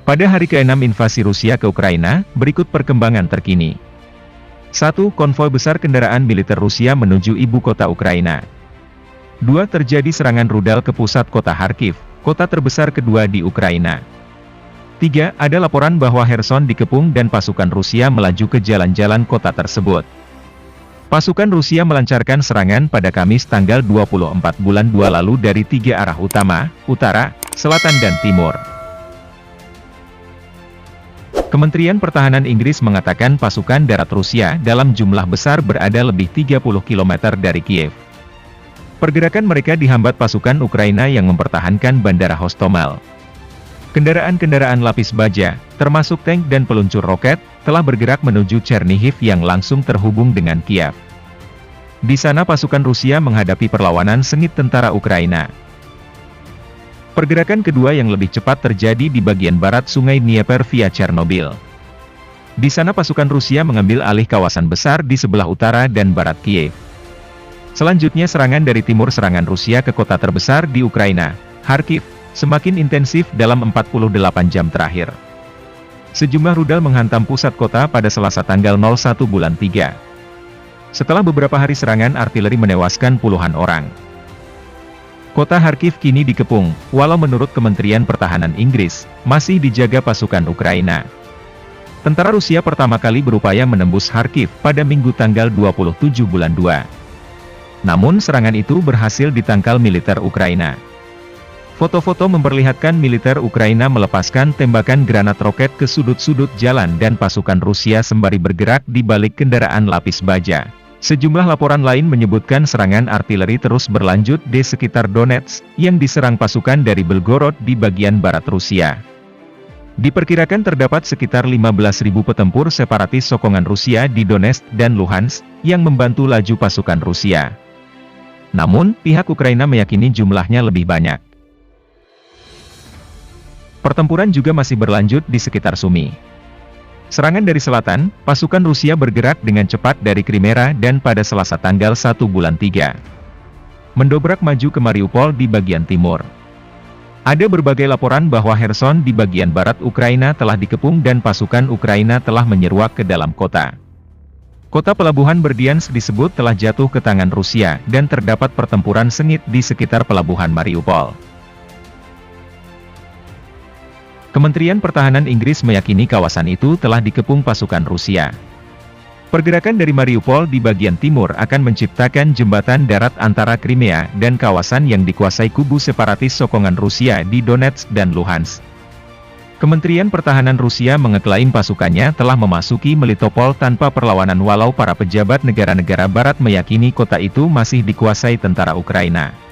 Pada hari ke-6 invasi Rusia ke Ukraina, berikut perkembangan terkini. 1. Konvoi besar kendaraan militer Rusia menuju ibu kota Ukraina. 2. Terjadi serangan rudal ke pusat kota Kharkiv, kota terbesar kedua di Ukraina. 3. Ada laporan bahwa Kherson dikepung dan pasukan Rusia melaju ke jalan-jalan kota tersebut. Pasukan Rusia melancarkan serangan pada Kamis tanggal 24 bulan 2 lalu dari 3 arah utama, utara, selatan dan timur. Kementerian Pertahanan Inggris mengatakan pasukan darat Rusia dalam jumlah besar berada lebih 30 km dari Kiev. Pergerakan mereka dihambat pasukan Ukraina yang mempertahankan bandara Hostomel. Kendaraan-kendaraan lapis baja, termasuk tank dan peluncur roket, telah bergerak menuju Chernihiv yang langsung terhubung dengan Kiev. Di sana pasukan Rusia menghadapi perlawanan sengit tentara Ukraina. Pergerakan kedua yang lebih cepat terjadi di bagian barat Sungai Dnieper via Chernobyl. Di sana pasukan Rusia mengambil alih kawasan besar di sebelah utara dan barat Kiev. Selanjutnya serangan dari timur serangan Rusia ke kota terbesar di Ukraina, Kharkiv, semakin intensif dalam 48 jam terakhir. Sejumlah rudal menghantam pusat kota pada Selasa tanggal 01 bulan 3. Setelah beberapa hari serangan artileri menewaskan puluhan orang. Kota Kharkiv kini dikepung, walau menurut Kementerian Pertahanan Inggris, masih dijaga pasukan Ukraina. Tentara Rusia pertama kali berupaya menembus Kharkiv pada Minggu tanggal 27 bulan 2. Namun serangan itu berhasil ditangkal militer Ukraina. Foto-foto memperlihatkan militer Ukraina melepaskan tembakan granat roket ke sudut-sudut jalan dan pasukan Rusia sembari bergerak di balik kendaraan lapis baja. Sejumlah laporan lain menyebutkan serangan artileri terus berlanjut di sekitar Donetsk, yang diserang pasukan dari Belgorod di bagian barat Rusia. Diperkirakan terdapat sekitar 15.000 petempur separatis sokongan Rusia di Donetsk dan Luhansk, yang membantu laju pasukan Rusia. Namun, pihak Ukraina meyakini jumlahnya lebih banyak. Pertempuran juga masih berlanjut di sekitar Sumy. Serangan dari selatan, pasukan Rusia bergerak dengan cepat dari Crimea dan pada Selasa tanggal 1 bulan 3. Mendobrak maju ke Mariupol di bagian timur. Ada berbagai laporan bahwa Kherson di bagian barat Ukraina telah dikepung dan pasukan Ukraina telah menyeruak ke dalam kota. Kota pelabuhan Berdiansk disebut telah jatuh ke tangan Rusia dan terdapat pertempuran sengit di sekitar pelabuhan Mariupol. Kementerian Pertahanan Inggris meyakini kawasan itu telah dikepung pasukan Rusia. Pergerakan dari Mariupol di bagian timur akan menciptakan jembatan darat antara Crimea dan kawasan yang dikuasai kubu separatis sokongan Rusia di Donetsk dan Luhansk. Kementerian Pertahanan Rusia mengeklaim pasukannya telah memasuki Melitopol tanpa perlawanan walau para pejabat negara-negara barat meyakini kota itu masih dikuasai tentara Ukraina.